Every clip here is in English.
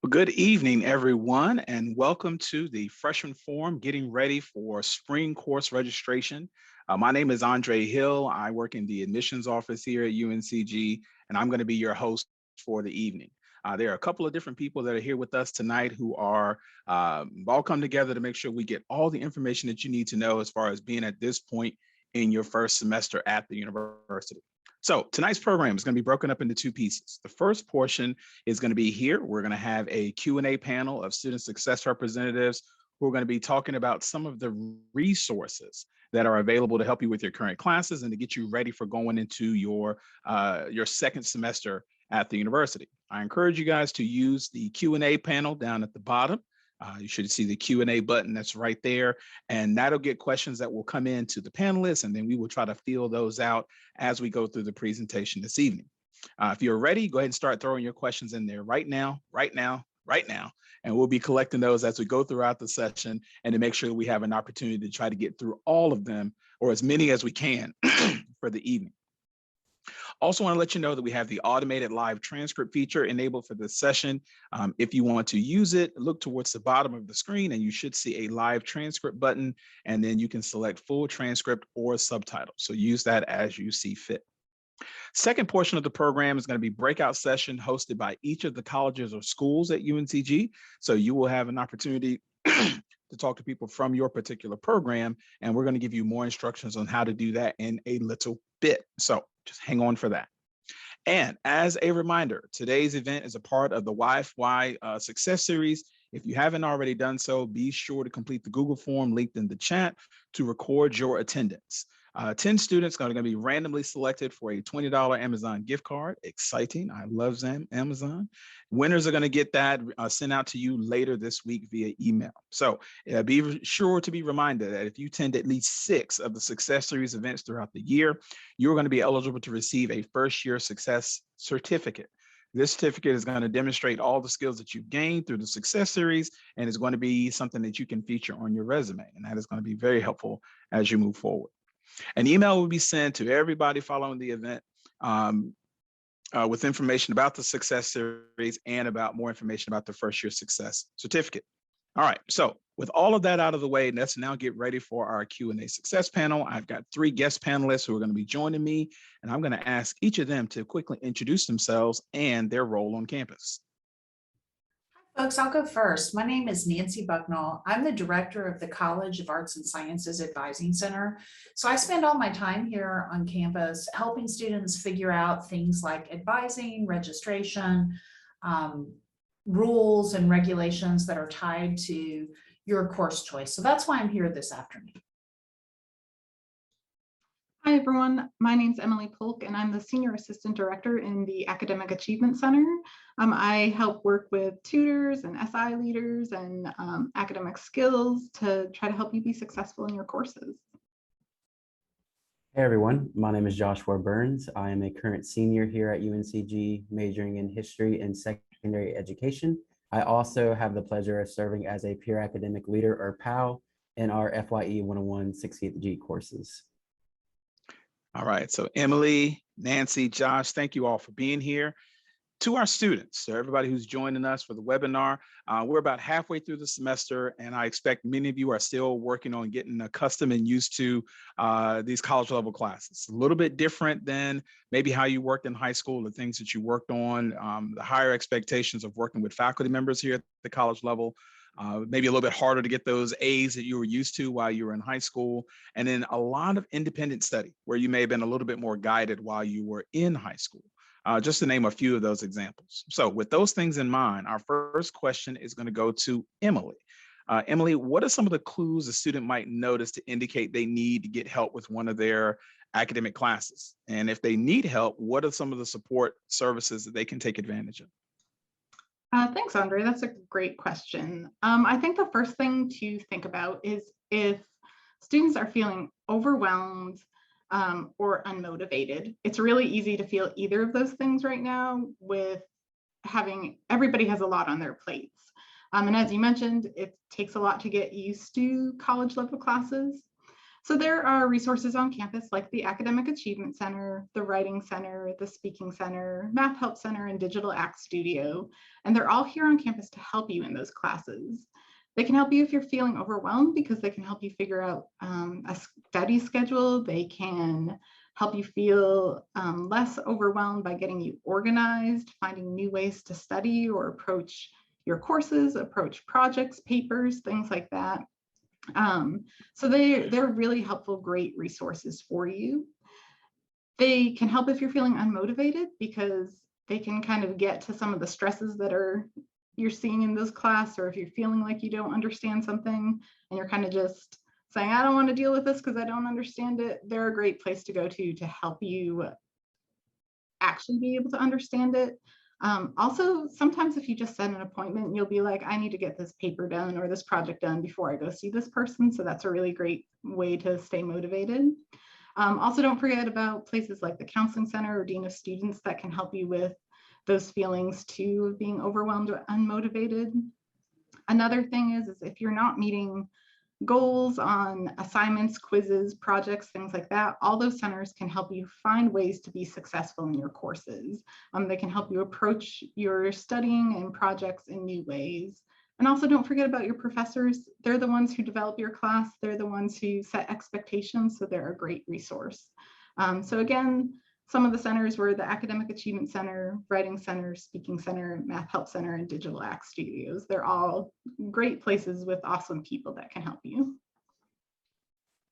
Well, good evening, everyone, and welcome to the Freshman Forum, getting ready for spring course registration. My name is Andre Hill. I work in the admissions office here at UNCG, and I'm going to be your host for the evening. There are a couple of different people that are here with us tonight who are all come together to make sure we get all the information that you need to know as far as being at this point in your first semester at the university. So tonight's program is going to be broken up into two pieces. The first portion is going to be here. We're going to have a Q&A panel of student success representatives who are going to be talking about some of the resources that are available to help you with your current classes and to get you ready for going into your second semester at the university. I encourage you guys to use the Q&A panel down at the bottom. You should see the Q&A button that's right there, and that'll get questions that will come in to the panelists, and then we will try to fill those out as we go through the presentation this evening. If you're ready, go ahead and start throwing your questions in there right now, and we'll be collecting those as we go throughout the session and to make sure that we have an opportunity to try to get through all of them or as many as we can for the evening. Also want to let you know that we have the automated live transcript feature enabled for this session. If you want to use it, look towards the bottom of the screen and you should see a live transcript button, and then you can select full transcript or subtitles. So use that as you see fit. Second portion of the program is going to be breakout session hosted by each of the colleges or schools at UNCG. So you will have an opportunity to talk to people from your particular program, and we're going to give you more instructions on how to do that in a little bit. So just hang on for that. And as a reminder, today's event is a part of the Wi-Fi Success Series. If you haven't already done so, be sure to complete the Google form linked in the chat to record your attendance. 10 students are going to be randomly selected for a $20 Amazon gift card. Exciting. I love Amazon. Winners are going to get that sent out to you later this week via email. So be sure to be reminded that if you attend at least 6 of the Success Series events throughout the year, you're going to be eligible to receive a first-year success certificate. This certificate is going to demonstrate all the skills that you've gained through the Success Series, and it's going to be something that you can feature on your resume. And that is going to be very helpful as you move forward. An email will be sent to everybody following the event with information about the Success Series and about more information about the first year success certificate. All right, so with all of that out of the way, let's now get ready for our Q&A success panel. I've got 3 guest panelists who are going to be joining me, and I'm going to ask each of them to quickly introduce themselves and their role on campus. Folks, I'll go first. My name is Nancy Bucknall. I'm the director of the College of Arts and Sciences Advising Center. So I spend all my time here on campus helping students figure out things like advising, registration, rules and regulations that are tied to your course choice. So that's why I'm here this afternoon. Hi, everyone. My name is Emily Polk, and I'm the Senior Assistant Director in the Academic Achievement Center. I help work with tutors and SI leaders and academic skills to try to help you be successful in your courses. Hey, everyone. My name is Joshua Burns. I am a current senior here at UNCG, majoring in history and secondary education. I also have the pleasure of serving as a peer academic leader, or PAL, in our FYE 101 60th G courses. All right, so Emily, Nancy, Josh, thank you all for being here. To our students, so everybody who's joining us for the webinar, we're about halfway through the semester, and I expect many of you are still working on getting accustomed and used to these college level classes. A little bit different than maybe how you worked in high school, the things that you worked on, the higher expectations of working with faculty members here at the college level. Maybe a little bit harder to get those A's that you were used to while you were in high school. And then a lot of independent study where you may have been a little bit more guided while you were in high school, just to name a few of those examples. So with those things in mind, our first question is going to go to Emily. Emily, what are some of the clues a student might notice to indicate they need to get help with one of their academic classes? And if they need help, what are some of the support services that they can take advantage of? Thanks, Andre. That's a great question. I think the first thing to think about is if students are feeling overwhelmed or unmotivated. It's really easy to feel either of those things right now with everybody has a lot on their plates. And as you mentioned, it takes a lot to get used to college level classes. So there are resources on campus like the Academic Achievement Center, the Writing Center, the Speaking Center, Math Help Center, and Digital Act Studio. And they're all here on campus to help you in those classes. They can help you if you're feeling overwhelmed because they can help you figure out a study schedule. They can help you feel less overwhelmed by getting you organized, finding new ways to study or approach your courses, approach projects, papers, things like that. So they're really helpful, great resources for you. They can help if you're feeling unmotivated because they can kind of get to some of the stresses that you're seeing in this class, or if you're feeling like you don't understand something and you're kind of just saying, I don't want to deal with this because I don't understand it, they're a great place to go to help you actually be able to understand it. Also, sometimes if you just set an appointment, you'll be like, I need to get this paper done or this project done before I go see this person. So that's a really great way to stay motivated. Also, don't forget about places like the Counseling Center or Dean of Students that can help you with those feelings too of being overwhelmed or unmotivated. Another thing is if you're not meeting goals on assignments, quizzes, projects, things like that, all those centers can help you find ways to be successful in your courses. They can help you approach your studying and projects in new ways. And also don't forget about your professors. They're the ones who develop your class. They're the ones who set expectations, so they're a great resource. So again, some of the centers were the Academic Achievement Center, Writing Center, Speaking Center, Math Help Center, and Digital Act Studios. They're all great places with awesome people that can help you.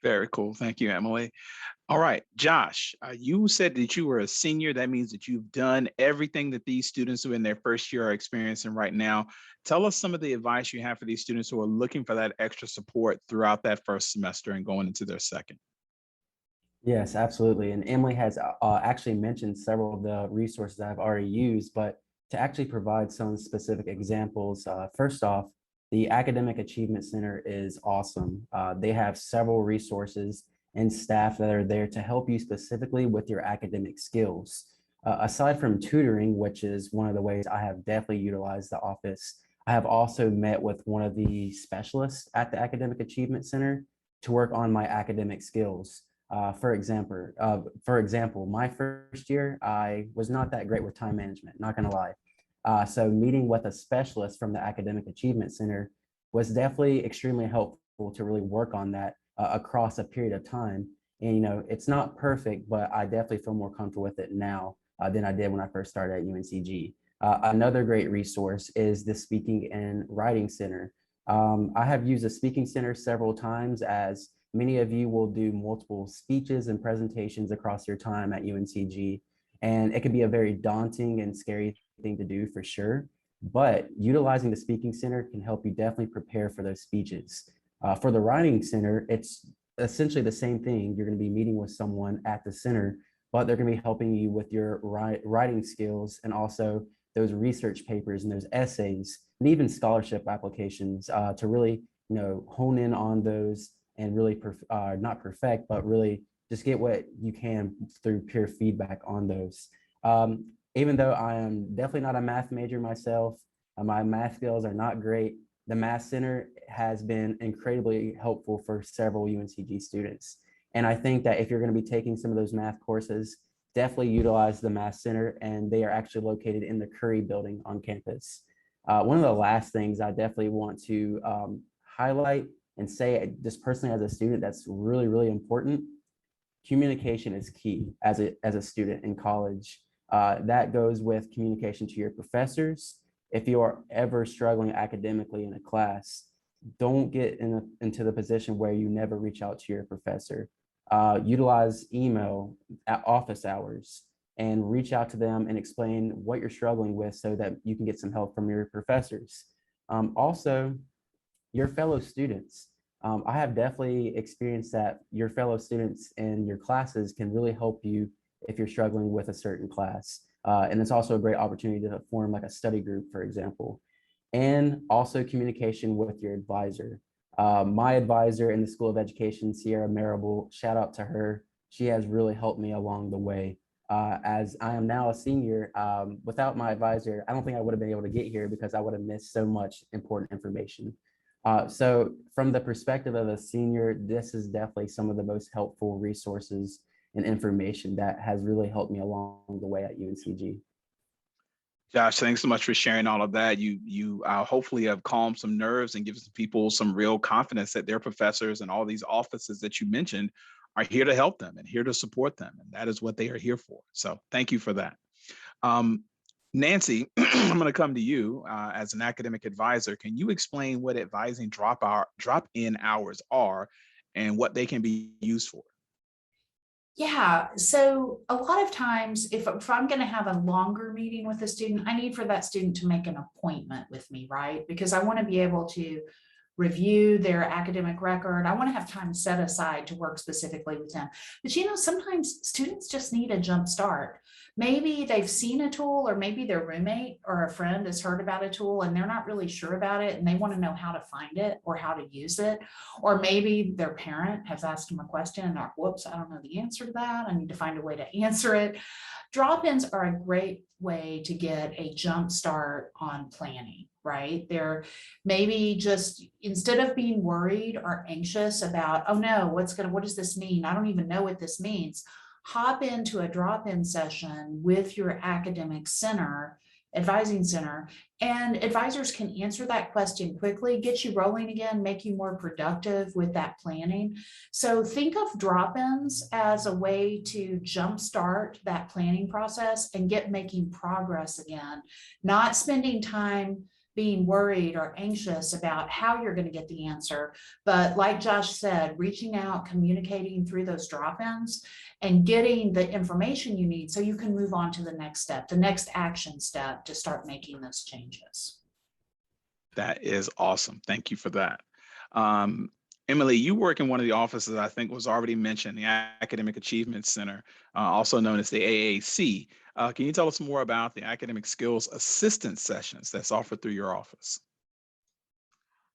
Very cool. Thank you, Emily. All right, Josh, you said that you were a senior. That means that you've done everything that these students who are in their first year are experiencing right now. Tell us some of the advice you have for these students who are looking for that extra support throughout that first semester and going into their second. Yes, absolutely. And Emily has actually mentioned several of the resources I've already used, but to actually provide some specific examples, first off, the Academic Achievement Center is awesome. They have several resources and staff that are there to help you specifically with your academic skills. Aside from tutoring, which is one of the ways I have definitely utilized the office, I have also met with one of the specialists at the Academic Achievement Center to work on my academic skills. For example, my first year, I was not that great with time management, not gonna lie. So meeting with a specialist from the Academic Achievement Center was definitely extremely helpful to really work on that across a period of time. And, you know, it's not perfect, but I definitely feel more comfortable with it now than I did when I first started at UNCG. Another great resource is the Speaking and Writing Center. I have used the Speaking Center several times, as many of you will do multiple speeches and presentations across your time at UNCG, and it can be a very daunting and scary thing to do for sure. But utilizing the Speaking Center can help you definitely prepare for those speeches. For the Writing Center, it's essentially the same thing. You're going to be meeting with someone at the center, but they're going to be helping you with your writing skills and also those research papers and those essays and even scholarship applications to really, you know, hone in on those and really not perfect, but really just get what you can through peer feedback on those. Even though I am definitely not a math major myself, my math skills are not great. The Math Center has been incredibly helpful for several UNCG students. And I think that if you're going to be taking some of those math courses, definitely utilize the Math Center, and they are actually located in the Curry building on campus. One of the last things I definitely want to highlight and say, just personally as a student, that's really, really important. Communication is key as a student in college. That goes with communication to your professors. If you are ever struggling academically in a class, don't get into the position where you never reach out to your professor. Utilize email at office hours and reach out to them and explain what you're struggling with so that you can get some help from your professors. Also, your fellow students. I have definitely experienced that your fellow students in your classes can really help you if you're struggling with a certain class. And it's also a great opportunity to form like a study group, for example. And also communication with your advisor. My advisor in the School of Education, Sierra Marable, shout out to her. She has really helped me along the way. As I am now a senior, without my advisor, I don't think I would have been able to get here because I would have missed so much important information. So from the perspective of a senior, this is definitely some of the most helpful resources and information that has really helped me along the way at UNCG. Josh, thanks so much for sharing all of that. You hopefully have calmed some nerves and given people some real confidence that their professors and all these offices that you mentioned are here to help them and here to support them. And that is what they are here for. So thank you for that. Nancy, I'm going to come to you as an academic advisor. Can you explain what advising drop-in hours are and what they can be used for? Yeah, so a lot of times if I'm going to have a longer meeting with a student, I need for that student to make an appointment with me, right? Because I want to be able to review their academic record. I want to have time set aside to work specifically with them. But sometimes students just need a jump start. Maybe they've seen a tool, or maybe their roommate or a friend has heard about a tool and they're not really sure about it and they want to know how to find it or how to use it. Or maybe their parent has asked them a question and they're, whoops, I don't know the answer to that. I need to find a way to answer it. Drop-ins are a great way to get a jump start on planning, right? They're maybe just, instead of being worried or anxious about, oh no, what does this mean? I don't even know what this means. Hop into a drop-in session with your academic center, advising center, and advisors can answer that question quickly, get you rolling again, make you more productive with that planning. So think of drop-ins as a way to jumpstart that planning process and get making progress again, not spending time being worried or anxious about how you're going to get the answer. But like Josh said, reaching out, communicating through those drop-ins and getting the information you need so you can move on to the next step, the next action step to start making those changes. That is awesome. Thank you for that. Emily, you work in one of the offices I think was already mentioned, the Academic Achievement Center, also known as the AAC. Can you tell us more about the Academic Skills Assistance Sessions that's offered through your office?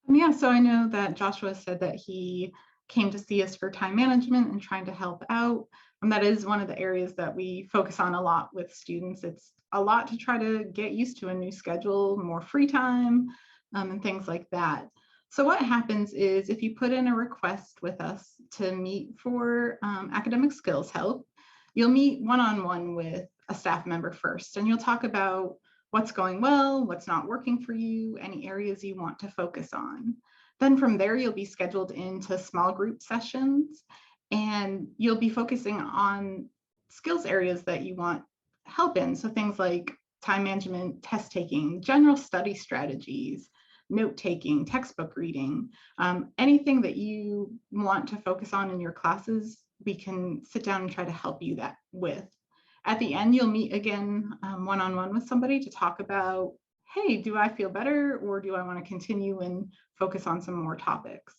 Yeah, so I know that Joshua said that he came to see us for time management and trying to help out. And that is one of the areas that we focus on a lot with students. It's a lot to try to get used to a new schedule, more free time, and things like that. So what happens is if you put in a request with us to meet for academic skills help, you'll meet one-on-one with a staff member first, and you'll talk about what's going well, what's not working for you, any areas you want to focus on. Then from there, you'll be scheduled into small group sessions, and you'll be focusing on skills areas that you want help in. So things like time management, test taking, general study strategies, note taking, textbook reading, anything that you want to focus on in your classes, we can sit down and try to help you with. At the end, you'll meet again one-on-one with somebody to talk about, hey, do I feel better or do I want to continue and focus on some more topics?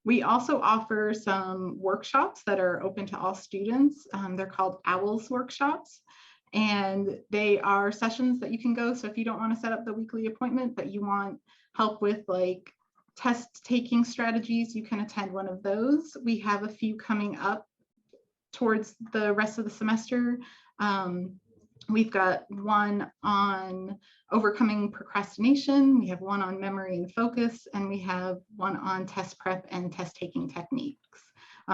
We also offer some workshops that are open to all students. They're called OWLS workshops, and they are sessions that you can go. So if you don't want to set up the weekly appointment, but you want help with like test taking strategies, you can attend one of those. We have a few coming up towards the rest of the semester. We've got one on overcoming procrastination, we have one on memory and focus, and we have one on test prep and test taking techniques.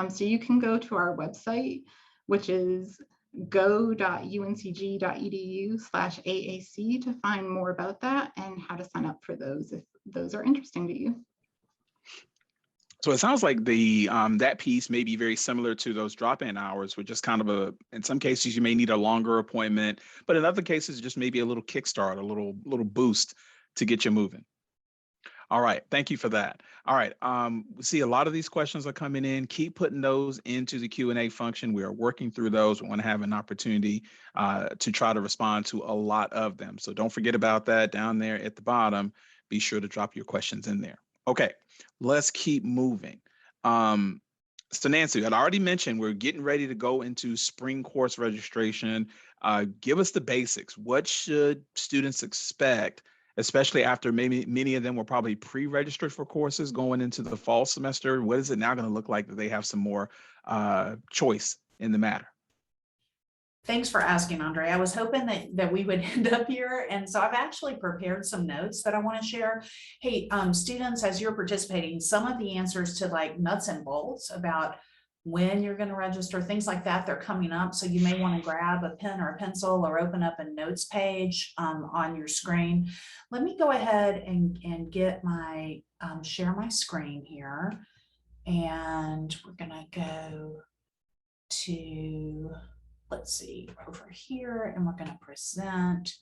So you can go to our website, which is go.uncg.edu/AAC to find more about that and how to sign up for those if those are interesting to you. So it sounds like the that piece may be very similar to those drop-in hours, with just kind of in some cases you may need a longer appointment, but in other cases just maybe a little kickstart, a little boost to get you moving. All right, thank you for that. All right, we see a lot of these questions are coming in. Keep putting those into the Q&A function. We are working through those. We want to have an opportunity to try to respond to a lot of them. So don't forget about that down there at the bottom. Be sure to drop your questions in there. Okay, let's keep moving. So Nancy, I'd already mentioned we're getting ready to go into spring course registration. Give us the basics. What should students expect, especially after maybe many of them were probably pre-registered for courses going into the fall semester? What is it now going to look like that they have some more choice in the matter? Thanks for asking, Andre. I was hoping that we would end up here. And so I've actually prepared some notes that I want to share. Hey, students, as you're participating, some of the answers to like nuts and bolts about when you're going to register, things like that, they're coming up. So you may want to grab a pen or a pencil or open up a notes page on your screen. Let me go ahead and get my, share my screen here. And we're going to go to, let's see, over here, and we're going to present.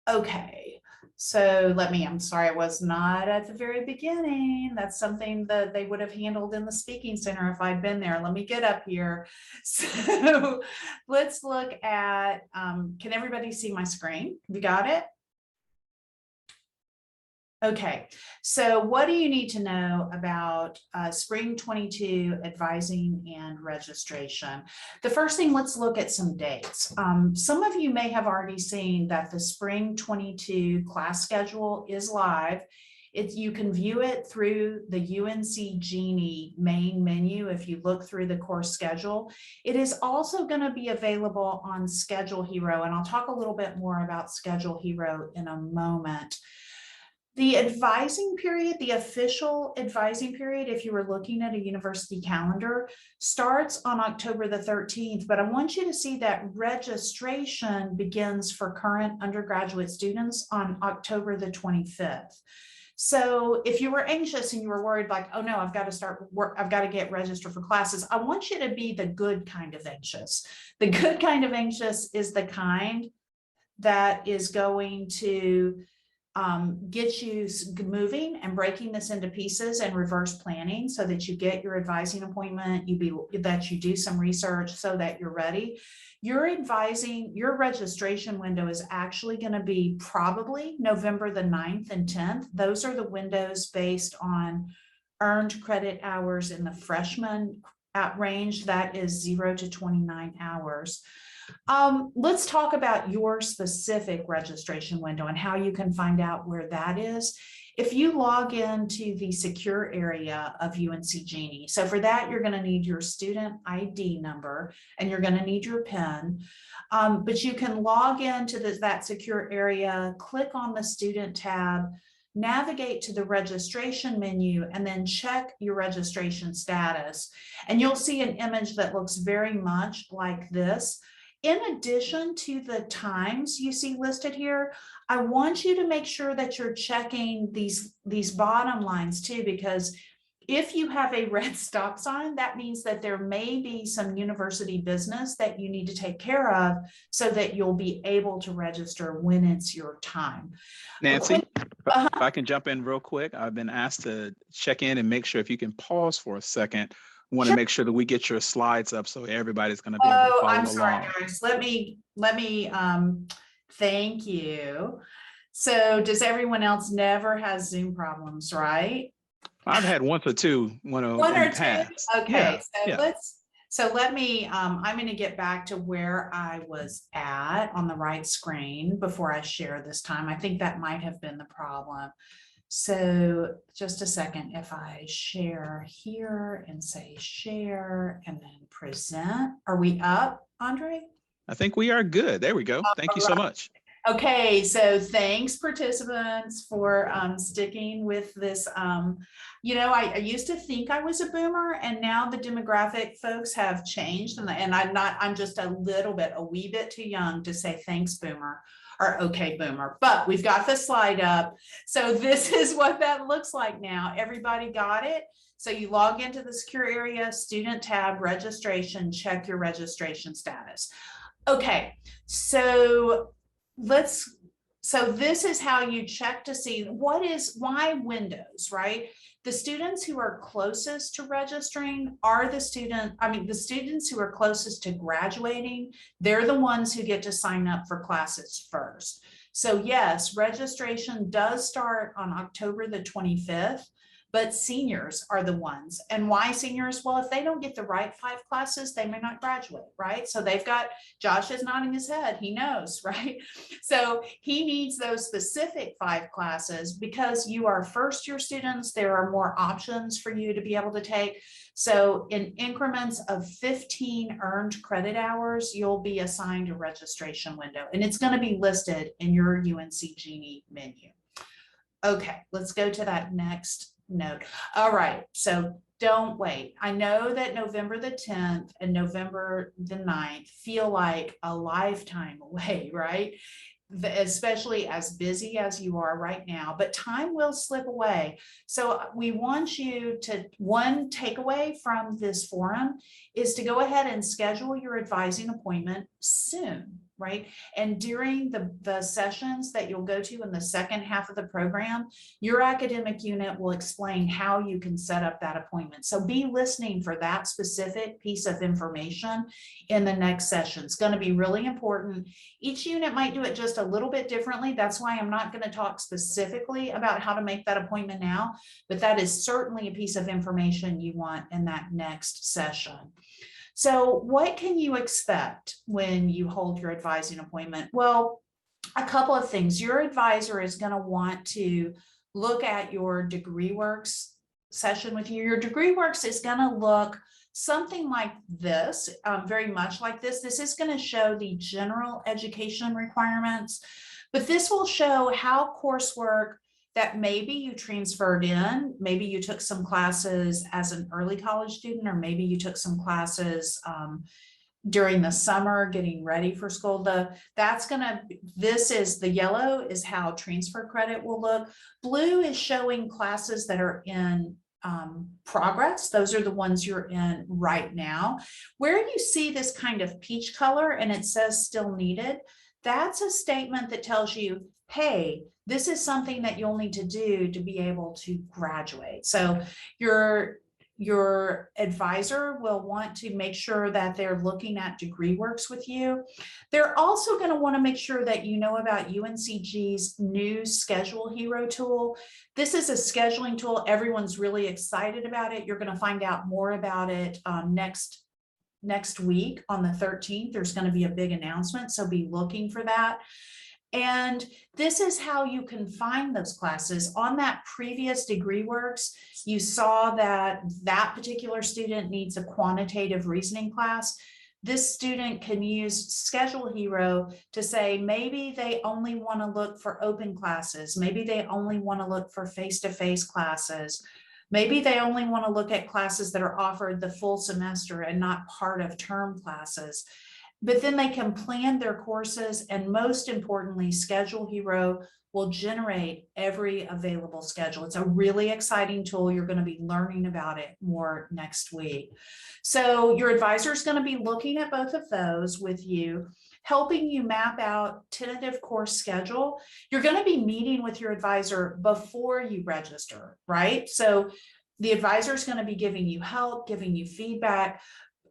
Okay, so I'm sorry, I was not at the very beginning. That's something that they would have handled in the speaking center if I'd been there. Let me get up here. So let's look at, can everybody see my screen? You got it? Okay, so what do you need to know about Spring 22 advising and registration? The first thing, let's look at some dates. Some of you may have already seen that the Spring 22 class schedule is live. You can view it through the UNC Genie main menu if you look through the course schedule. It is also going to be available on Schedule Hero, and I'll talk a little bit more about Schedule Hero in a moment. The advising period, the official advising period, if you were looking at a university calendar, starts on October the 13th, but I want you to see that registration begins for current undergraduate students on October the 25th. So if you were anxious and you were worried like, oh no, I've got to start work, I've got to get registered for classes, I want you to be the good kind of anxious. The good kind of anxious is the kind that is going to get you moving and breaking this into pieces and reverse planning so that you get your advising appointment, that you do some research so that you're ready. Your registration window is actually going to be probably November the 9th and 10th. Those are the windows based on earned credit hours in the freshman range. That is 0 to 29 hours. Let's talk about your specific registration window and how you can find out where that is. If you log into the secure area of UNC Genie, so for that, you're going to need your student ID number and you're going to need your PIN. But you can log into that secure area, click on the student tab, navigate to the registration menu, and then check your registration status. And you'll see an image that looks very much like this. In addition to the times you see listed here, I want you to make sure that you're checking these bottom lines too, because if you have a red stop sign, that means that there may be some university business that you need to take care of so that you'll be able to register when it's your time. Nancy, if I can jump in real quick, I've been asked to check in and make sure if you can pause for a second. Want to make sure that we get your slides up so everybody's going to be able to follow I'm sorry, along. guys. Let me thank you. So does everyone else never has Zoom problems, right? I've had one or two, one or two. Okay, yeah, so let me, I'm going to get back to where I was at on the right screen before I share this time. I think that might have been the problem. So just a second, if I share here and say share and then present, are we up, Andre? I think we are good. There we go. Thank you so much. Okay, so thanks participants for sticking with this. You know, I used to think I was a boomer, and now the demographic folks have changed, and I'm just a wee bit too young to say thanks boomer or okay boomer, but we've got the slide up. So this is what that looks like now. Everybody got it? So you log into the secure area, student tab, registration, check your registration status. Okay, so this is how you check to see why windows, right? The students who are closest to registering are the students who are closest to graduating. They're the ones who get to sign up for classes first. So yes, registration does start on October the 25th, but seniors are the ones. And why seniors? Well, if they don't get the right 5 classes, they may not graduate, right? So they've got, Josh is nodding his head, he knows, right? So he needs those specific 5 classes because you are first year students, there are more options for you to be able to take. So in increments of 15 earned credit hours, you'll be assigned a registration window, and it's going to be listed in your UNC Genie menu. Okay, let's go to that next note. All right, so don't wait. I know that November the 10th and November the 9th feel like a lifetime away, right? Especially as busy as you are right now, but time will slip away. So we want you to, one takeaway from this forum is to go ahead and schedule your advising appointment soon, right? And during the sessions that you'll go to in the second half of the program, your academic unit will explain how you can set up that appointment. So be listening for that specific piece of information in the next session. It's going to be really important. Each unit might do it just a little bit differently. That's why I'm not going to talk specifically about how to make that appointment now, but that is certainly a piece of information you want in that next session. So what can you expect when you hold your advising appointment? Well, a couple of things. Your advisor is going to want to look at your degree works session with you. Your degree works is going to look something like this, very much like this. This is going to show the general education requirements, but this will show how coursework that maybe you transferred in, maybe you took some classes as an early college student, or maybe you took some classes during the summer getting ready for school. This is the yellow is how transfer credit will look. Blue is showing classes that are in progress. Those are the ones you're in right now. Where you see this kind of peach color and it says still needed, that's a statement that tells you, hey, this is something that you'll need to do to be able to graduate. So your advisor will want to make sure that they're looking at degree works with you. They're also going to want to make sure that you know about UNCG's new Schedule Hero tool. This is a scheduling tool. Everyone's really excited about it. You're going to find out more about it next week on the 13th. There's going to be a big announcement, so be looking for that. And this is how you can find those classes. On that previous degree works, you saw that that particular student needs a quantitative reasoning class. This student can use Schedule Hero to say, maybe they only want to look for open classes. Maybe they only want to look for face-to-face classes. Maybe they only want to look at classes that are offered the full semester and not part of term classes. But then they can plan their courses, and most importantly, Schedule Hero will generate every available schedule. It's a really exciting tool. You're going to be learning about it more next week. So your advisor is going to be looking at both of those with you, helping you map out tentative course schedule. You're going to be meeting with your advisor before you register, right? So the advisor is going to be giving you help, giving you feedback,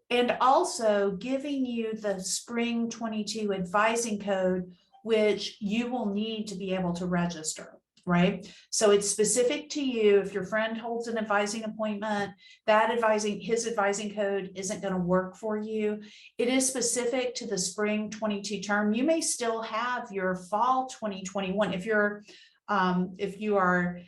and also giving you the Spring 22 advising code, which you will need to be able to register, right? So it's specific to you. If your friend holds an advising appointment, his advising code isn't going to work for you. It is specific to the Spring 22 term. You may still have your Fall 2021. If you are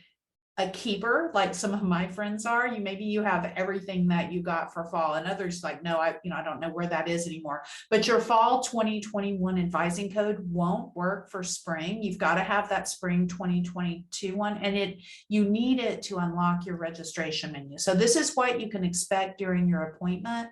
a keeper, like some of my friends are, maybe you have everything that you got for fall, and others like, no, I don't know where that is anymore. But your Fall 2021 advising code won't work for spring. You've got to have that Spring 2022 one, and you need it to unlock your registration menu. So this is what you can expect during your appointment.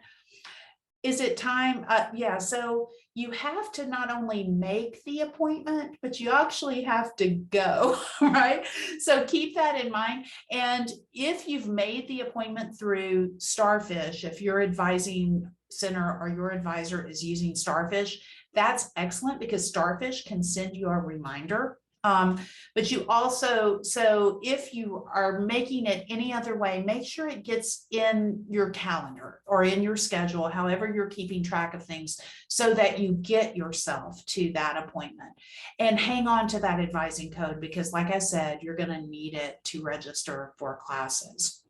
Is it time? Yeah, so you have to not only make the appointment, but you actually have to go, right? So keep that in mind. And if you've made the appointment through Starfish, if your advising center or your advisor is using Starfish, that's excellent, because Starfish can send you a reminder But you also, so if you are making it any other way, make sure it gets in your calendar or in your schedule, however you're keeping track of things, so that you get yourself to that appointment. And hang on to that advising code, because like I said, you're going to need it to register for classes.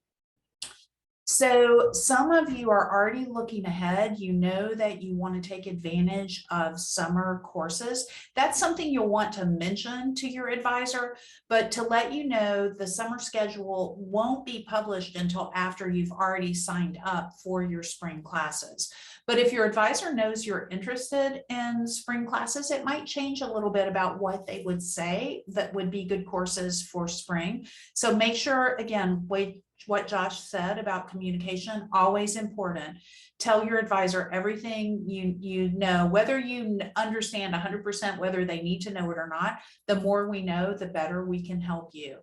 So some of you are already looking ahead. You know that you want to take advantage of summer courses. That's something you'll want to mention to your advisor, but to let you know, the summer schedule won't be published until after you've already signed up for your spring classes. But if your advisor knows you're interested in spring classes, it might change a little bit about what they would say that would be good courses for spring. So make sure, again, what Josh said about communication, always important. Tell your advisor everything you know, whether you understand 100% whether they need to know it or not. The more we know, the better we can help you.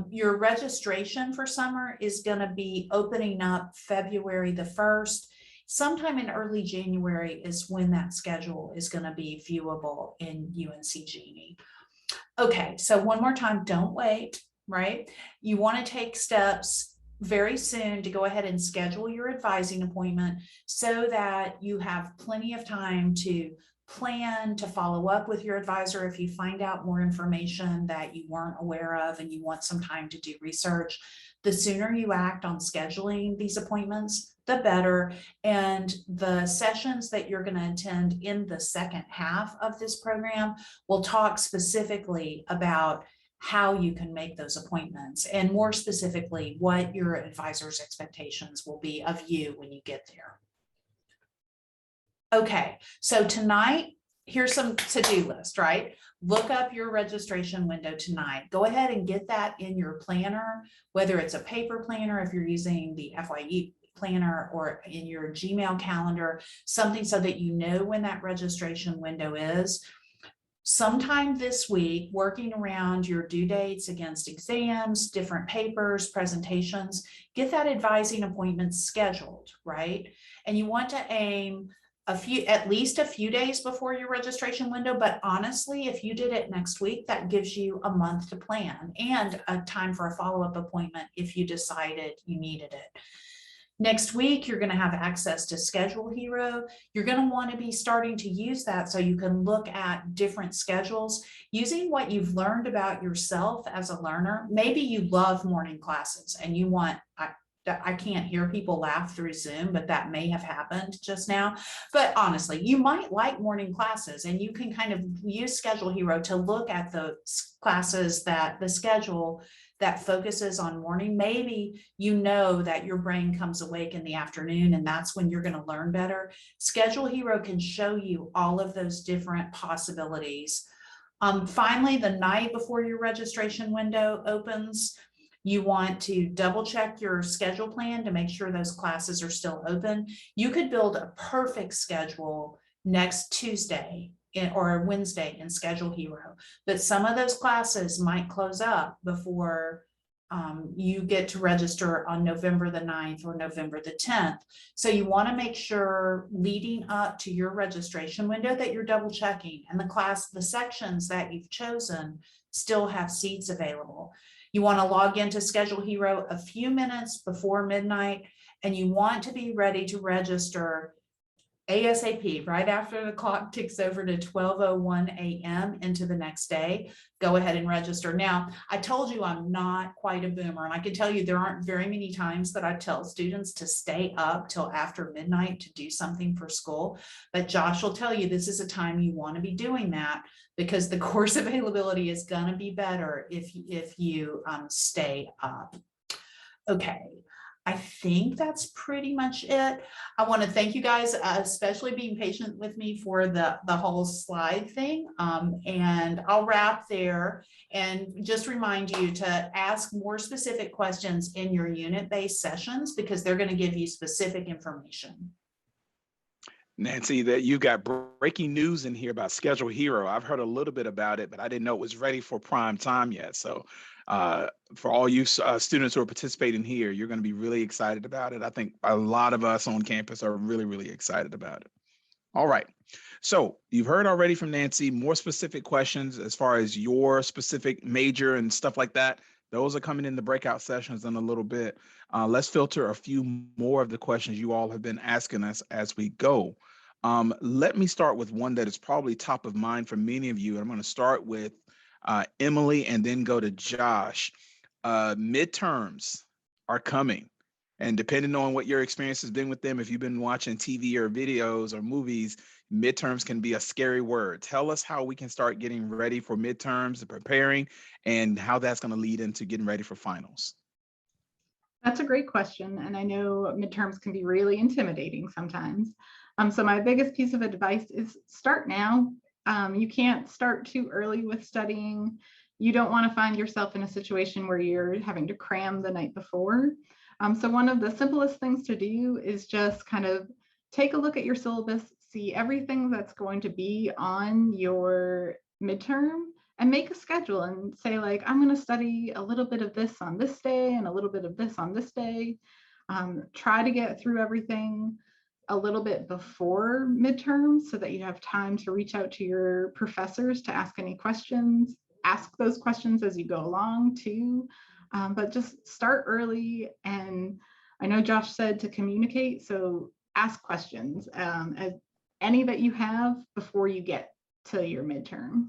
Your registration for summer is going to be opening up February the 1st. Sometime in early January is when that schedule is going to be viewable in UNC Genie. Okay, so one more time, don't wait. Right? You want to take steps very soon to go ahead and schedule your advising appointment so that you have plenty of time to plan, to follow up with your advisor if you find out more information that you weren't aware of and you want some time to do research. The sooner you act on scheduling these appointments, the better. And the sessions that you're going to attend in the second half of this program will talk specifically about how you can make those appointments, and more specifically, what your advisor's expectations will be of you when you get there. Okay, so tonight, here's some to-do list, right? Look up your registration window tonight. Go ahead and get that in your planner, whether it's a paper planner, if you're using the FYE planner, or in your Gmail calendar, something so that you know when that registration window is. Sometime this week, working around your due dates against exams, different papers, presentations, get that advising appointment scheduled, right? And you want to aim at least a few days before your registration window. But honestly, if you did it next week, that gives you a month to plan and a time for a follow-up appointment if you decided you needed it. Next week, you're going to have access to Schedule Hero. You're going to want to be starting to use that so you can look at different schedules using what you've learned about yourself as a learner. Maybe you love morning classes and you want, I can't hear people laugh through Zoom, but that may have happened just now. But honestly, you might like morning classes, and you can kind of use Schedule Hero to look at the classes that the schedule that focuses on morning. Maybe you know that your brain comes awake in the afternoon and that's when you're going to learn better. Schedule Hero can show you all of those different possibilities. Finally, the night before your registration window opens, you want to double check your schedule plan to make sure those classes are still open. You could build a perfect schedule next Tuesday or Wednesday in Schedule Hero, but some of those classes might close up before you get to register on November the 9th or November the 10th. So you want to make sure leading up to your registration window that you're double checking and the sections that you've chosen still have seats available. You want to log into Schedule Hero a few minutes before midnight, and you want to be ready to register ASAP, right after the clock ticks over to 12:01 a.m. into the next day. Go ahead and register. Now, I told you I'm not quite a boomer, and I can tell you there aren't very many times that I tell students to stay up till after midnight to do something for school, but Josh will tell you this is a time you want to be doing that because the course availability is going to be better if you stay up. Okay. I think that's pretty much it. I want to thank you guys, especially being patient with me for the whole slide thing. And I'll wrap there and just remind you to ask more specific questions in your unit-based sessions because they're going to give you specific information. Nancy, that you got breaking news in here about Schedule Hero. I've heard a little bit about it, but I didn't know it was ready for prime time yet. So for all you students who are participating here, you're going to be really excited about it. I think a lot of us on campus are really, really excited about it. All right. So you've heard already from Nancy, more specific questions as far as your specific major and stuff like that. Those are coming in the breakout sessions in a little bit. Let's filter a few more of the questions you all have been asking us as we go. Let me start with one that is probably top of mind for many of you. I'm going to start with Emily and then go to Josh. Midterms are coming. And depending on what your experience has been with them, if you've been watching TV or videos or movies, midterms can be a scary word. Tell us how we can start getting ready for midterms and preparing, and how that's going to lead into getting ready for finals. That's a great question. And I know midterms can be really intimidating sometimes. So my biggest piece of advice is start now. You can't start too early with studying. You don't want to find yourself in a situation where you're having to cram the night before. So one of the simplest things to do is just kind of take a look at your syllabus, see everything that's going to be on your midterm, and make a schedule and say, like, I'm going to study a little bit of this on this day and a little bit of this on this day. Try to get through everything a little bit before midterms so that you have time to reach out to your professors to ask any questions. Ask those questions as you go along too. But just start early. And I know Josh said to communicate, so ask questions, as any that you have before you get to your midterm.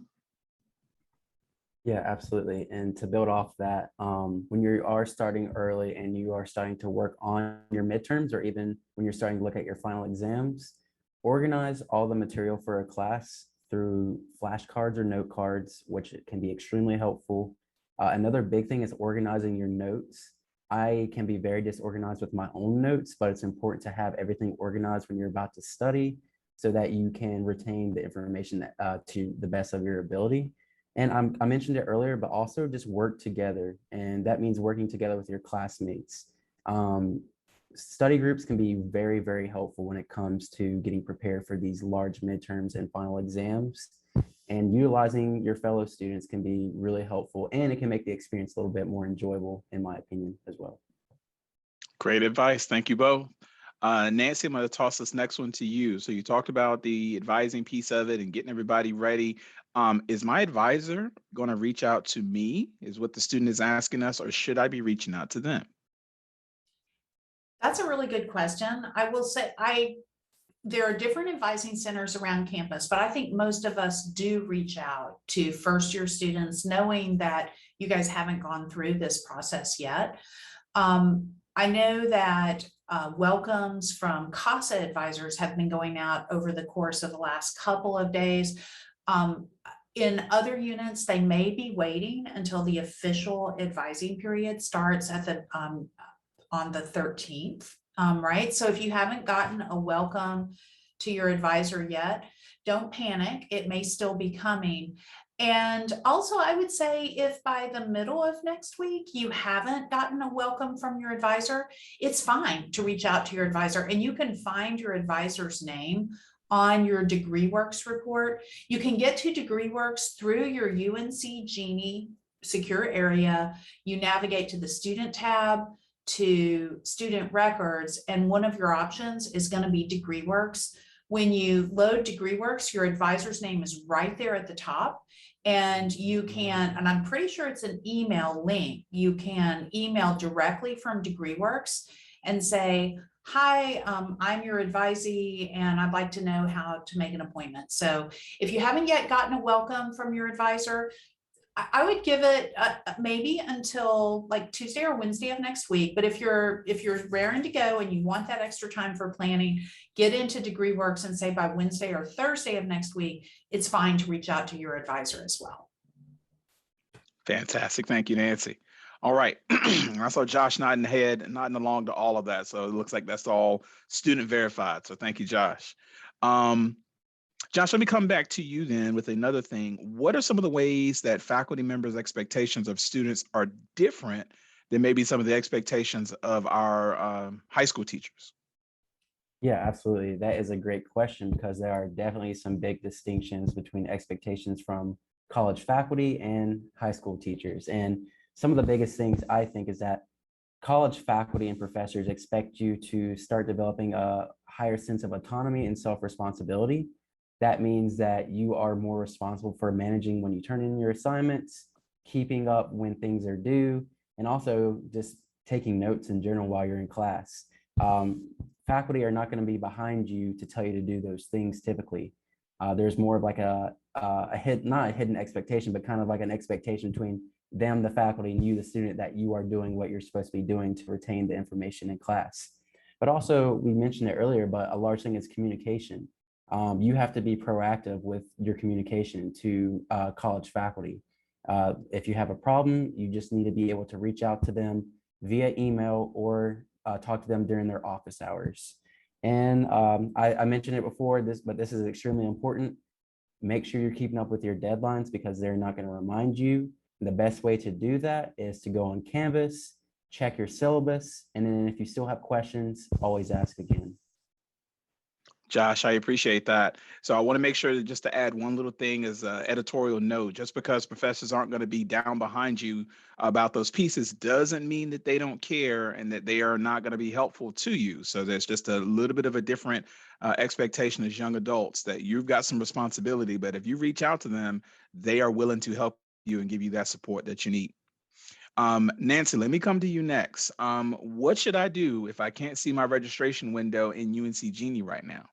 Yeah, absolutely. And to build off that, when you are starting early and you are starting to work on your midterms, or even when you're starting to look at your final exams, organize all the material for a class through flashcards or note cards, which can be extremely helpful. Another big thing is organizing your notes. I can be very disorganized with my own notes, but it's important to have everything organized when you're about to study so that you can retain the information that, to the best of your ability. And I mentioned it earlier, but also just work together. And that means working together with your classmates. Study groups can be very, very helpful when it comes to getting prepared for these large midterms and final exams. And utilizing your fellow students can be really helpful, and it can make the experience a little bit more enjoyable, in my opinion, as well. Great advice. Thank you both. Nancy, I'm going to toss this next one to you. So you talked about the advising piece of it and getting everybody ready. Is my advisor going to reach out to me, is what the student is asking us, or should I be reaching out to them? That's a really good question. I will say there are different advising centers around campus, but I think most of us do reach out to first year students, knowing that you guys haven't gone through this process yet. I know that welcomes from CASA advisors have been going out over the course of the last couple of days. In other units, they may be waiting until the official advising period starts at the on the 13th. Right? So if you haven't gotten a welcome to your advisor yet, don't panic. It may still be coming. And also, I would say if by the middle of next week you haven't gotten a welcome from your advisor, it's fine to reach out to your advisor, and you can find your advisor's name on your DegreeWorks report. You can get to DegreeWorks through your UNC Genie secure area. You navigate to the student tab, to student records, and one of your options is going to be DegreeWorks. When you load DegreeWorks, your advisor's name is right there at the top, and you can, and I'm pretty sure it's an email link, you can email directly from DegreeWorks and say, hi, I'm your advisee and I'd like to know how to make an appointment. So if you haven't yet gotten a welcome from your advisor, I would give it maybe until like Tuesday or Wednesday of next week. But if you're raring to go and you want that extra time for planning, get into DegreeWorks and say by Wednesday or Thursday of next week, it's fine to reach out to your advisor as well. Fantastic. Thank you, Nancy. All right. I saw Josh nodding nodding along to all of that. So it looks like that's all student verified. So thank you, Josh. Josh, let me come back to you then with another thing. What are some of the ways that faculty members' expectations of students are different than maybe some of the expectations of our high school teachers? Yeah, absolutely. That is a great question, because there are definitely some big distinctions between expectations from college faculty and high school teachers. And some of the biggest things I think is that college faculty and professors expect you to start developing a higher sense of autonomy and self-responsibility. That means that you are more responsible for managing when you turn in your assignments, keeping up when things are due, and also just taking notes in general while you're in class. Faculty are not going to be behind you to tell you to do those things typically. There's more of like not a hidden expectation, but kind of like an expectation between them, the faculty, and you, the student, that you are doing what you're supposed to be doing to retain the information in class. But also, we mentioned it earlier, but a large thing is communication. You have to be proactive with your communication to college faculty. If you have a problem, you just need to be able to reach out to them via email or talk to them during their office hours. And I mentioned it before, but this is extremely important. Make sure you're keeping up with your deadlines because they're not going to remind you. And the best way to do that is to go on Canvas, check your syllabus, and then if you still have questions, always ask again. Josh, I appreciate that. So I want to make sure that just to add one little thing as an editorial note, just because professors aren't going to be down behind you about those pieces doesn't mean that they don't care and that they are not going to be helpful to you. So there's just a little bit of a different expectation as young adults that you've got some responsibility, but if you reach out to them, they are willing to help you and give you that support that you need. Nancy, let me come to you next. What should I do if I can't see my registration window in UNC Genie right now?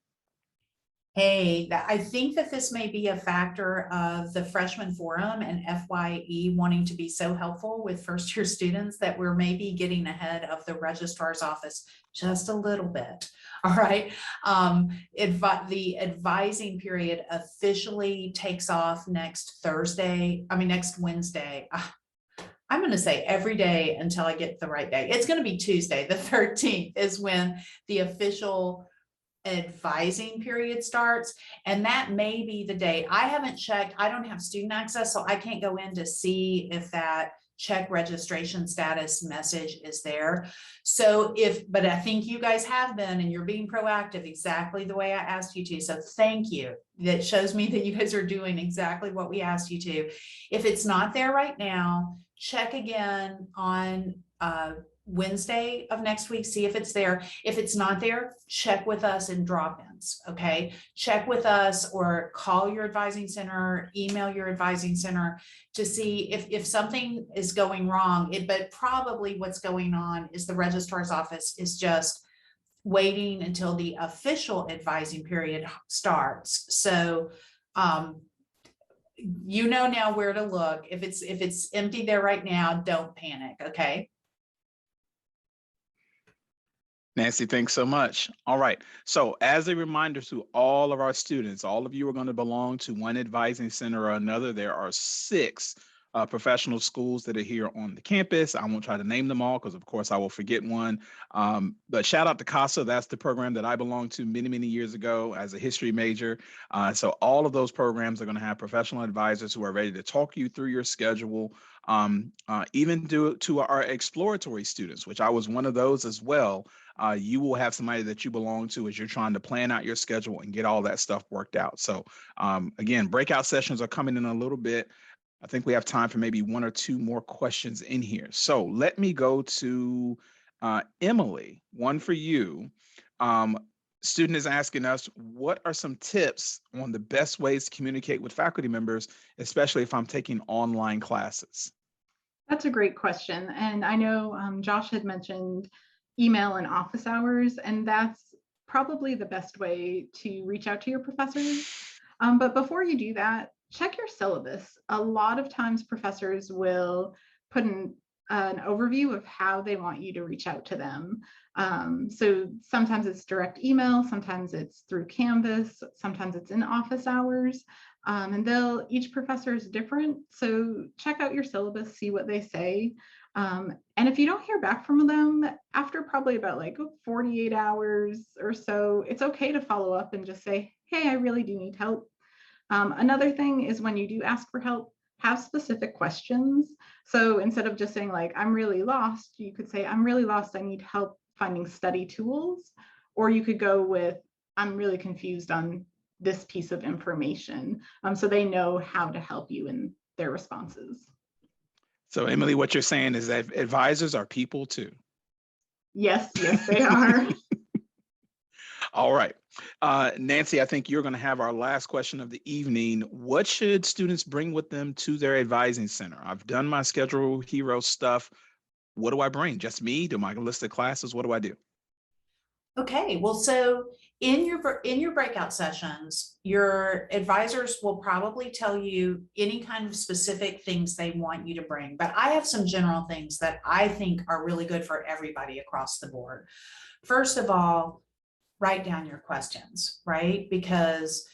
Hey, I think that this may be a factor of the freshman forum and FYE wanting to be so helpful with first year students that we're maybe getting ahead of the registrar's office just a little bit. All right. The advising period officially takes off next Wednesday. I'm going to say every day until I get the right day. It's going to be Tuesday, the 13th is when the official advising period starts, and that may be the day. I haven't checked. I don't have student access, so I can't go in to see if that check registration status message is there. So but I think you guys have been, and you're being proactive exactly the way I asked you to. So thank you. That shows me that you guys are doing exactly what we asked you to. If it's not there right now, check again on Wednesday of next week, see if it's there. If it's not there, check with us in Dropins, okay? Check with us or call your advising center, email your advising center to see if something is going wrong. But probably what's going on is the registrar's office is just waiting until the official advising period starts. So you know now where to look. If it's empty there right now, don't panic, okay? Nancy, thanks so much. All right. So as a reminder to all of our students, all of you are going to belong to one advising center or another. There are 6 professional schools that are here on the campus. I won't try to name them all because, of course, I will forget one. But shout out to CASA. That's the program that I belonged to many, many years ago as a history major. So all of those programs are going to have professional advisors who are ready to talk you through your schedule, even to our exploratory students, which I was one of those as well. You will have somebody that you belong to as you're trying to plan out your schedule and get all that stuff worked out. So again, breakout sessions are coming in a little bit. I think we have time for maybe 1 or 2 more questions in here. So let me go to Emily, one for you. Student is asking us, what are some tips on the best ways to communicate with faculty members, especially if I'm taking online classes? That's a great question. And I know Josh had mentioned email and office hours, and that's probably the best way to reach out to your professors. But before you do that, check your syllabus. A lot of times professors will put an overview of how they want you to reach out to them. So sometimes it's direct email, sometimes it's through Canvas, sometimes it's in office hours. And each professor is different. So check out your syllabus, see what they say. And if you don't hear back from them after probably about like 48 hours or so, it's okay to follow up and just say, hey, I really do need help. Another thing is when you do ask for help, have specific questions. So instead of just saying like, I'm really lost, you could say, I'm really lost, I need help finding study tools. Or you could go with, I'm really confused on this piece of information. So they know how to help you in their responses. So Emily, what you're saying is that advisors are people too. Yes, they are. All right. Nancy, I think you're going to have our last question of the evening. What should students bring with them to their advising center? I've done my schedule hero stuff. What do I bring? Just me? Do my list of classes? What do I do? Okay, well, so in your breakout sessions, your advisors will probably tell you any kind of specific things they want you to bring. But I have some general things that I think are really good for everybody across the board. First of all, write down your questions, right? Because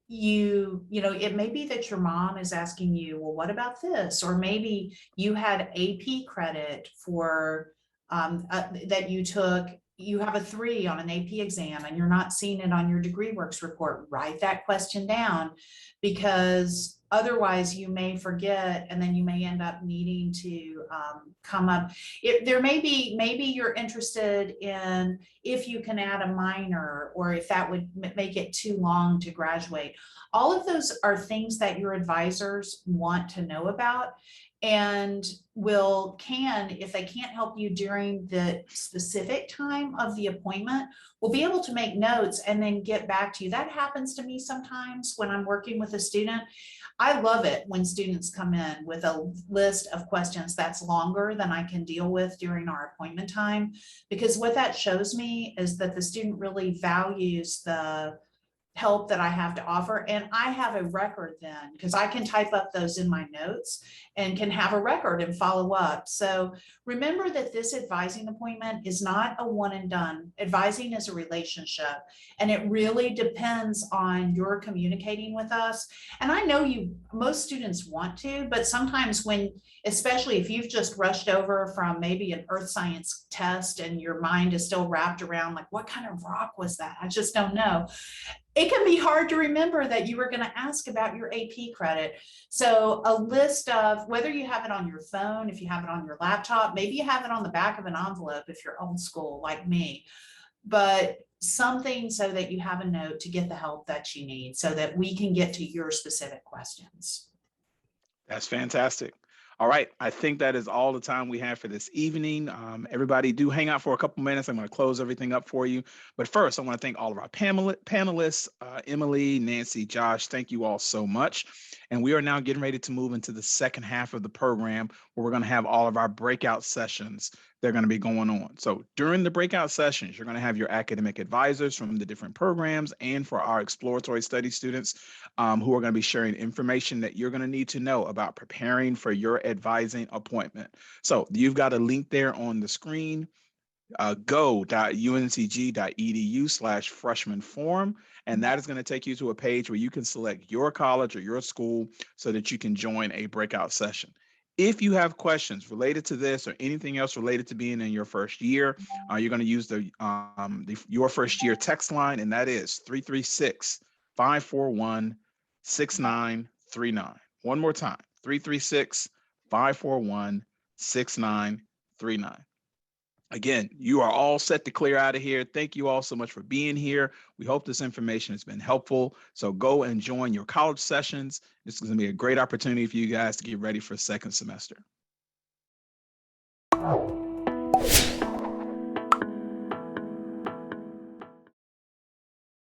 it may be that your mom is asking you, well, what about this? Or maybe you had AP credit for that you took, you have a 3 on an AP exam and you're not seeing it on your degree works report. Write that question down, because otherwise you may forget, and then you may end up needing to come up. Maybe you're interested in if you can add a minor, or if that would make it too long to graduate. All of those are things that your advisors want to know about, and if they can't help you during the specific time of the appointment, will be able to make notes and then get back to you. That happens to me sometimes when I'm working with a student. I love it when students come in with a list of questions that's longer than I can deal with during our appointment time, because what that shows me is that the student really values the help that I have to offer. And I have a record then, because I can type up those in my notes and can have a record and follow up. So remember that this advising appointment is not a one and done. Advising is a relationship, and it really depends on your communicating with us. And I know most students want to, but sometimes especially if you've just rushed over from maybe an earth science test and your mind is still wrapped around like, what kind of rock was that? I just don't know. It can be hard to remember that you were going to ask about your AP credit. So a list of, whether you have it on your phone, if you have it on your laptop, maybe you have it on the back of an envelope if you're old school like me, but something so that you have a note to get the help that you need so that we can get to your specific questions. That's fantastic. All right, I think that is all the time we have for this evening. Everybody do hang out for a couple minutes. I'm going to close everything up for you. But first, I want to thank all of our panelists, Emily, Nancy, Josh. Thank you all so much. And we are now getting ready to move into the second half of the program, where we're going to have all of our breakout sessions. They're going to be going on. So during the breakout sessions, you're going to have your academic advisors from the different programs, and for our exploratory study students who are going to be sharing information that you're going to need to know about preparing for your advising appointment. So you've got a link there on the screen, go.uncg.edu/freshman forum. And that is going to take you to a page where you can select your college or your school so that you can join a breakout session. If you have questions related to this or anything else related to being in your first year, you're going to use the your first year text line, and that is 336-541-6939. One more time, 336-541-6939. Again, you are all set to clear out of here. Thank you all so much for being here. We hope this information has been helpful. So go and join your college sessions. This is going to be a great opportunity for you guys to get ready for second semester.